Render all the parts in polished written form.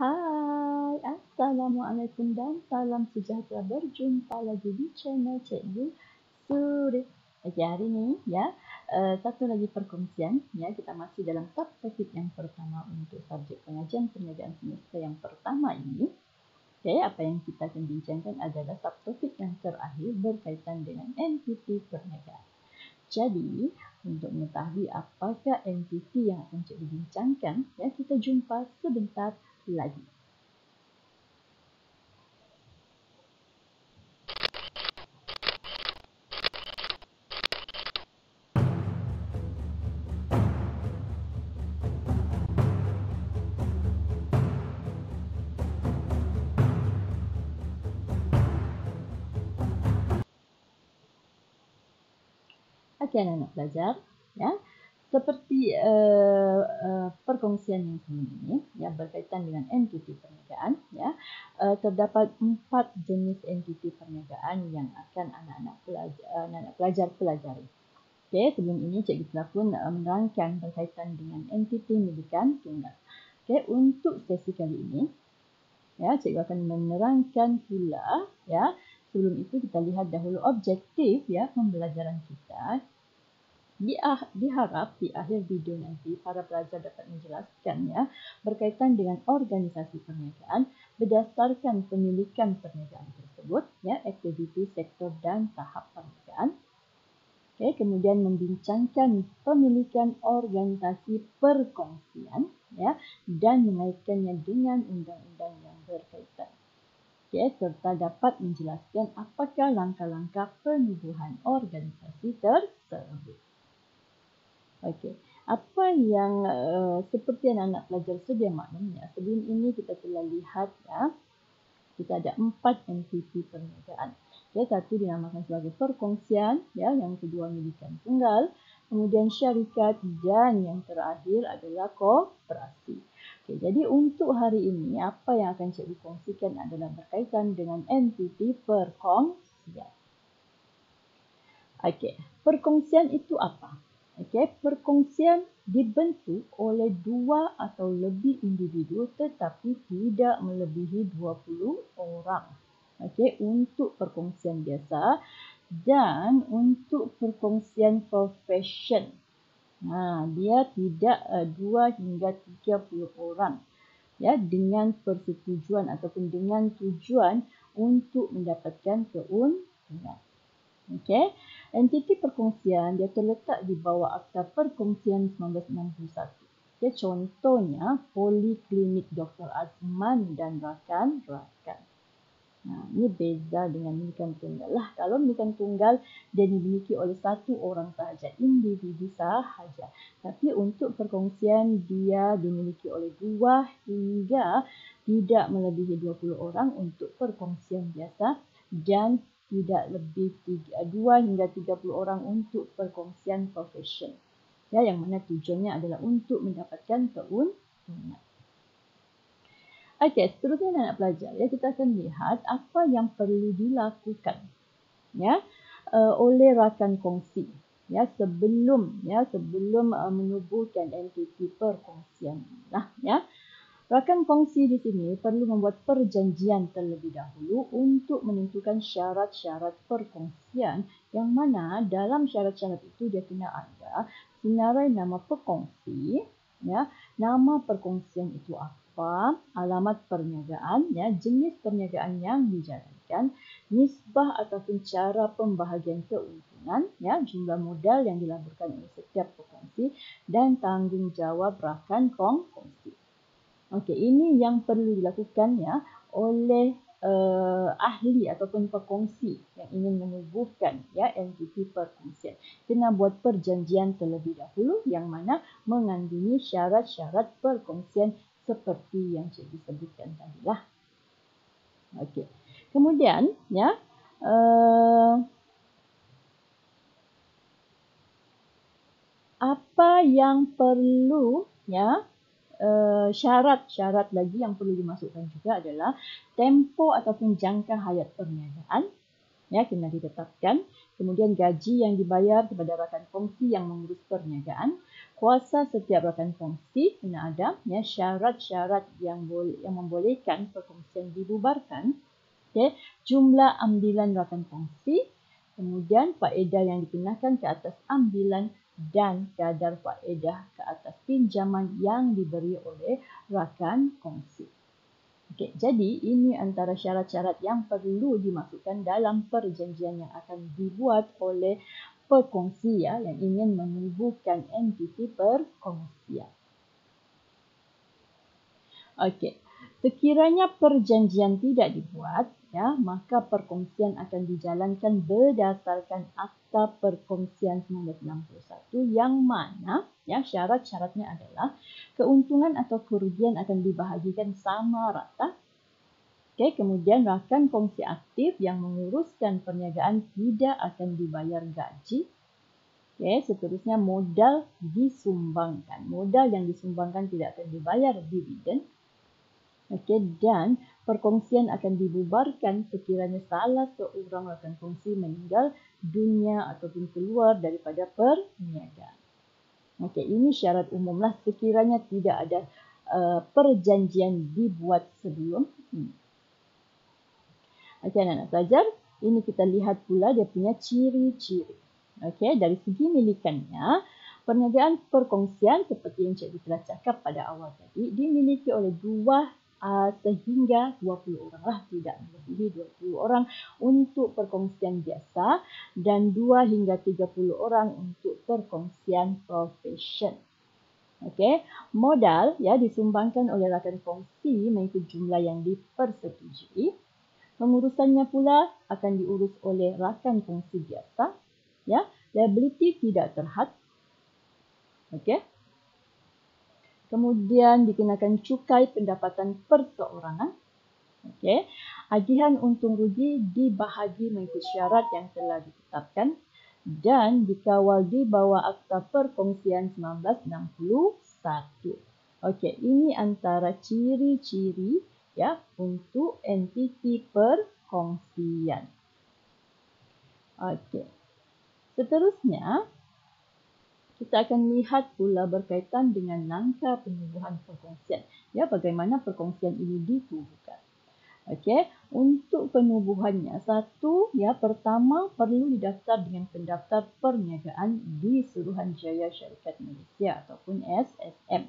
Hai, Assalamualaikum dan salam sejahtera. Berjumpa lagi di channel Cikgu Suri. Okey, hari ni satu lagi perkongsian. Kita masih dalam subtopik yang pertama untuk subjek pengajian perniagaan semester yang pertama ini. Okey, apa yang kita akan bincangkan adalah subtopik yang terakhir berkaitan dengan entiti perniagaan. Jadi, untuk mengetahui apakah entiti yang akan cikgu bincangkan, kita jumpa sebentar lagi. Okey, anak-anak pelajar, seperti perkongsian yang sebelum ini, berkaitan dengan entiti perniagaan, terdapat 4 jenis entiti perniagaan yang akan anak-anak pelajar pelajari. Okey, sebelum ini cikgu telah pun menerangkan berkaitan dengan entiti milikan tunggal. Okey, untuk sesi kali ini, cikgu akan menerangkan pula, sebelum itu kita lihat dahulu objektif pembelajaran kita. Diharap di akhir video nanti para pelajar dapat menjelaskan berkaitan dengan organisasi perniagaan berdasarkan pemilikan perniagaan tersebut, aktiviti, sektor dan tahap perniagaan. Okey, kemudian membincangkan pemilikan organisasi perkongsian, dan mengaitkannya dengan undang-undang yang berkaitan. Okey, serta dapat menjelaskan apakah langkah-langkah penubuhan organisasi tersebut. Okey, apa yang seperti anak-anak pelajar sedia maklum, sebelum ini kita telah lihat kita ada 4 entiti perniagaan. Satu dinamakan sebagai perkongsian, yang kedua milikan tunggal, kemudian syarikat dan yang terakhir adalah koperasi. Okey, jadi untuk hari ini apa yang akan cikgu kongsikan adalah berkaitan dengan entiti perkongsian. Okey, perkongsian itu apa? Okey, perkongsian dibentuk oleh 2 atau lebih individu tetapi tidak melebihi 20 orang. Okey, untuk perkongsian biasa dan untuk perkongsian profession. Dia tidak 2 hingga 30 orang. Dengan persetujuan ataupun dengan tujuan untuk mendapatkan keuntungan. Okey, entiti perkongsian dia terletak di bawah Akta Perkongsian 1961. Okey, contohnya Poliklinik Dr. Azman dan rakan-rakan. Ini beza dengan milikan tunggal lah. Kalau milikan tunggal dia dimiliki oleh 1 orang sahaja, individu sahaja. Tapi untuk perkongsian dia dimiliki oleh 2 hingga tidak melebihi 20 orang untuk perkongsian biasa dan tidak lebih 2 hingga 30 orang untuk perkongsian profession. Yang mana tujuannya adalah untuk mendapatkan keuntungan. Okey, seterusnya anak pelajar, kita akan lihat apa yang perlu dilakukan oleh rakan kongsi sebelum menubuhkan entiti perkongsian. Rakan kongsi di sini perlu membuat perjanjian terlebih dahulu untuk menentukan syarat-syarat perkongsian yang mana dalam syarat-syarat itu dia kena ada senarai nama pekongsi, nama perkongsian itu apa, alamat perniagaan, jenis perniagaan yang dijalankan, nisbah ataupun cara pembahagian keuntungan, jumlah modal yang dilaburkan oleh setiap pekongsi dan tanggungjawab rakan kongsi. Okey, ini yang perlu dilakukan oleh ahli ataupun pekongsi yang ingin menubuhkan entiti perkongsian. Kena buat perjanjian terlebih dahulu yang mana mengandungi syarat-syarat perkongsian seperti yang cikgu sebutkan tadi lah. Okey. Kemudian apa yang perlu syarat-syarat lagi yang perlu dimasukkan juga adalah tempoh ataupun jangka hayat perniagaan kena ditetapkan, kemudian gaji yang dibayar kepada rakan kongsi yang mengurus perniagaan, kuasa setiap rakan kongsi kena ada ya syarat-syarat yang membolehkan perkongsian dibubarkan, okey, jumlah ambilan rakan kongsi, kemudian faedah yang dikenakan ke atas ambilan dan kadar faedah ke atas pinjaman yang diberi oleh rakan kongsi. Okey, jadi ini antara syarat-syarat yang perlu dimasukkan dalam perjanjian yang akan dibuat oleh perkongsi ya yang ingin menubuhkan entiti perkongsian. Okey, sekiranya perjanjian tidak dibuat ya, maka perkongsian akan dijalankan berdasarkan Akta Perkongsian 1961 yang mana ya syarat-syaratnya adalah keuntungan atau kerugian akan dibahagikan sama rata. Okey, kemudian rakan kongsi aktif yang menguruskan perniagaan tidak akan dibayar gaji. Okey, seterusnya modal disumbangkan. Modal yang disumbangkan tidak akan dibayar dividen. Okey, dan perkongsian akan dibubarkan sekiranya salah seorang rakan kongsi meninggal dunia ataupun keluar daripada perniagaan. Okey, ini syarat umumlah sekiranya tidak ada perjanjian dibuat sebelum ini. Okey, anak-anak pelajar, ini kita lihat pula dia punya ciri-ciri. Okey, dari segi milikannya, perniagaan perkongsian seperti yang cikgu telah cakap pada awal tadi, dimiliki oleh 2 sehingga 20 orang lah, tidak melebihi 20 orang untuk perkongsian biasa dan 2 hingga 30 orang untuk perkongsian profesion. Okey, modal ya disumbangkan oleh rakan kongsi mengikut jumlah yang dipersetujui. Pengurusannya pula akan diurus oleh rakan kongsi biasa. Ya, liability tidak terhad. Okey. Kemudian dikenakan cukai pendapatan perseorangan. Okey. Agihan untung rugi dibahagi mengikut syarat yang telah ditetapkan dan dikawal di bawah Akta Perkongsian 1961. Okey, ini antara ciri-ciri ya untuk entiti perkongsian. Okey. Seterusnya kita akan lihat pula berkaitan dengan langkah penubuhan perkongsian. Ya, bagaimana perkongsian ini ditubuhkan. Okey, untuk penubuhannya satu ya pertama perlu didaftar dengan pendaftar perniagaan di Suruhanjaya Syarikat Malaysia ataupun SSM.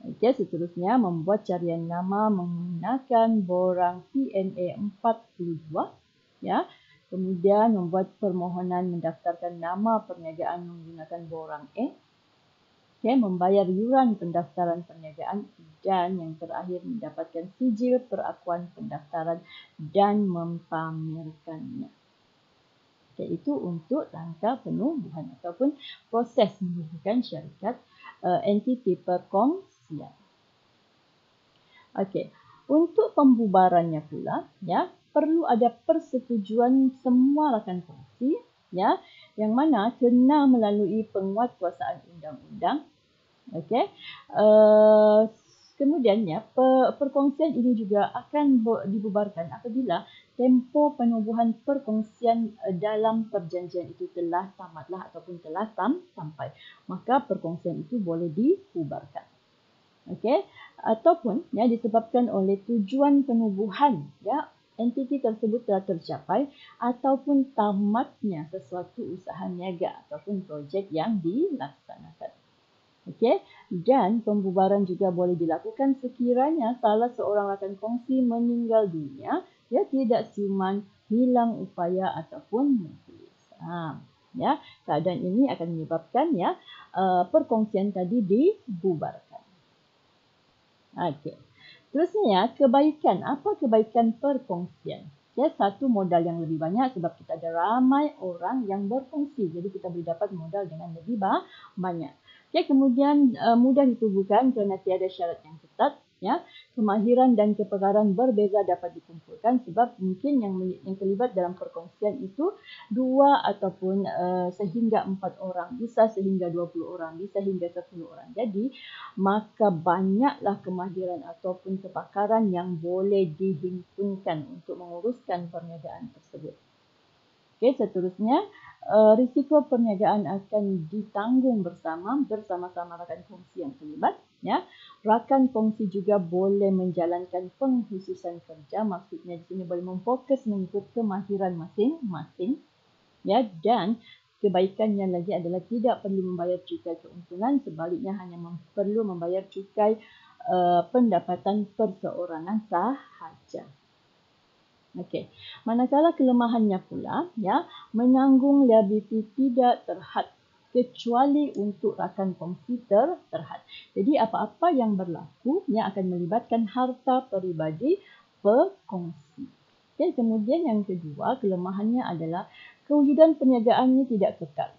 Okey, seterusnya membuat carian nama menggunakan borang PNA 42 ya. Kemudian membuat permohonan mendaftarkan nama perniagaan menggunakan borang A. Okey, membayar yuran pendaftaran perniagaan dan yang terakhir mendapatkan sijil perakuan pendaftaran dan mempamerkannya. Okey, itu untuk langkah penubuhan ataupun proses menubuhkan syarikat entiti perkongsian. Okey, untuk pembubarannya pula ya perlu ada persetujuan semua rakan kongsi ya yang mana kena melalui penguatkuasaan undang-undang. Okey. Kemudian ya perkongsian ini juga akan dibubarkan apabila tempoh penubuhan perkongsian dalam perjanjian itu telah tamatlah ataupun telah sampai, maka perkongsian itu boleh dibubarkan. Okey, ataupun ya disebabkan oleh tujuan penubuhan ya entiti tersebut telah tercapai ataupun tamatnya sesuatu usaha niaga ataupun projek yang dilaksanakan. Okey, dan pembubaran juga boleh dilakukan sekiranya salah seorang rakan kongsi meninggal dunia, ya tidak siuman, hilang upaya ataupun menulis. Ya, keadaan ini akan menyebabkan ya perkongsian tadi dibubarkan. Okey. Terusnya kebaikan. Apa kebaikan perkongsian? Ya, satu modal yang lebih banyak sebab kita ada ramai orang yang berkongsi. Jadi kita boleh dapat modal dengan lebih banyak. Okay, kemudian mudah ditubuhkan kerana tiada syarat yang ketat. Ya, kemahiran dan kepakaran berbeza dapat dikumpulkan sebab mungkin yang terlibat dalam perkongsian itu 2 ataupun sehingga 4 orang, bisa sehingga 20 orang, bisa hingga 10 orang. Jadi maka banyaklah kemahiran ataupun kepakaran yang boleh dihimpunkan untuk menguruskan perniagaan tersebut. Okey, seterusnya risiko perniagaan akan ditanggung bersama-sama rakan kongsi yang terlibat. Ya, rakan kongsi juga boleh menjalankan pengkhususan kerja, maksudnya di sini boleh memfokus mengikut kemahiran masing-masing. Ya, dan kebaikannya lagi adalah tidak perlu membayar cukai keuntungan, sebaliknya hanya perlu membayar cukai pendapatan perseorangan sahaja. Okey. Manakala kelemahannya pula, ya, menanggung liability tidak terhad kecuali untuk rakan kongsi terhad. Jadi apa-apa yang berlaku yang akan melibatkan harta peribadi pekongsi. Okay. Kemudian yang kedua, kelemahannya adalah kewujudan perniagaan ini tidak kekal.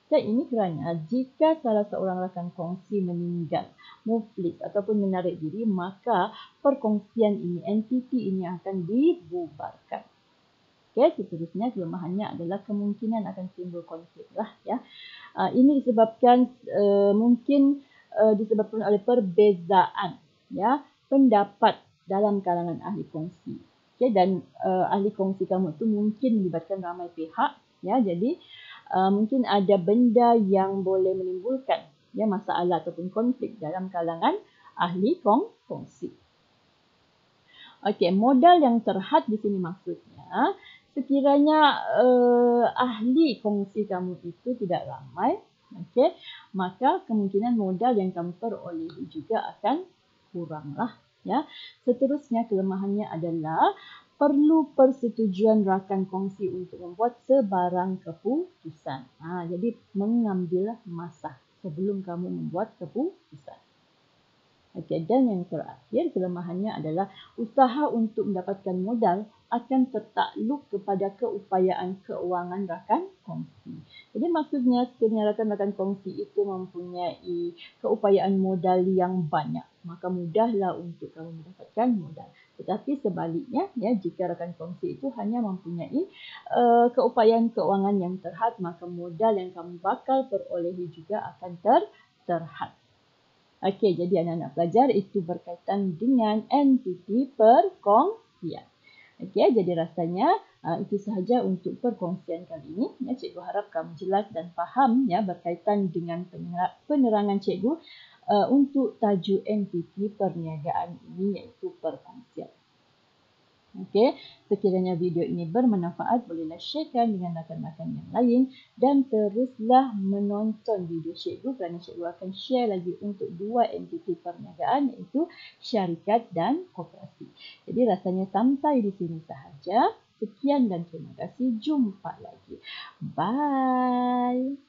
Dan ini kerana jika salah seorang rakan kongsi meninggal, muflis ataupun menarik diri, maka perkongsian ini, entiti ini akan dibubarkan. Okay, seterusnya kelemahannya adalah kemungkinan akan timbul konflik lah, ya. Ini disebabkan disebabkan oleh perbezaan, ya, pendapat dalam kalangan ahli kongsi. Okay, dan ahli kongsi kamu tu mungkin melibatkan ramai pihak, ya. Jadi mungkin ada benda yang boleh menimbulkan, ya, masalah ataupun konflik dalam kalangan ahli kongsi. Okey, modal yang terhad di sini maksudnya sekiranya ahli kongsi kamu itu tidak ramai, okey, maka kemungkinan modal yang kamu perolehi juga akan kuranglah, ya. Seterusnya kelemahannya adalah perlu persetujuan rakan kongsi untuk membuat sebarang keputusan. Jadi mengambil masa sebelum kamu membuat keputusan. Okey, dan yang terakhir kelemahannya adalah usaha untuk mendapatkan modal akan tertakluk kepada keupayaan keuangan rakan kongsi. Jadi maksudnya sekiranya rakan-rakan kongsi itu mempunyai keupayaan modal yang banyak, maka mudahlah untuk kamu mendapatkan modal. Tetapi sebaliknya, ya, jika rakan kongsi itu hanya mempunyai keupayaan keuangan yang terhad, maka modal yang kamu bakal perolehi juga akan terhad. Okey, jadi anak-anak pelajar itu berkaitan dengan entiti perkongsian. Okey, jadi rasanya itu sahaja untuk perkongsian kali ini. Ya, cikgu harap kamu jelas dan faham, ya, berkaitan dengan penerangan cikgu untuk tajuk entiti perniagaan ini, iaitu perkongsian. Okey, sekiranya video ini bermanfaat, bolehlah sharekan dengan rakan-rakan yang lain dan teruslah menonton video cikgu kerana cikgu akan share lagi untuk dua entiti perniagaan, iaitu syarikat dan koperasi. Jadi rasanya sampai di sini sahaja. Sekian dan terima kasih. Jumpa lagi. Bye.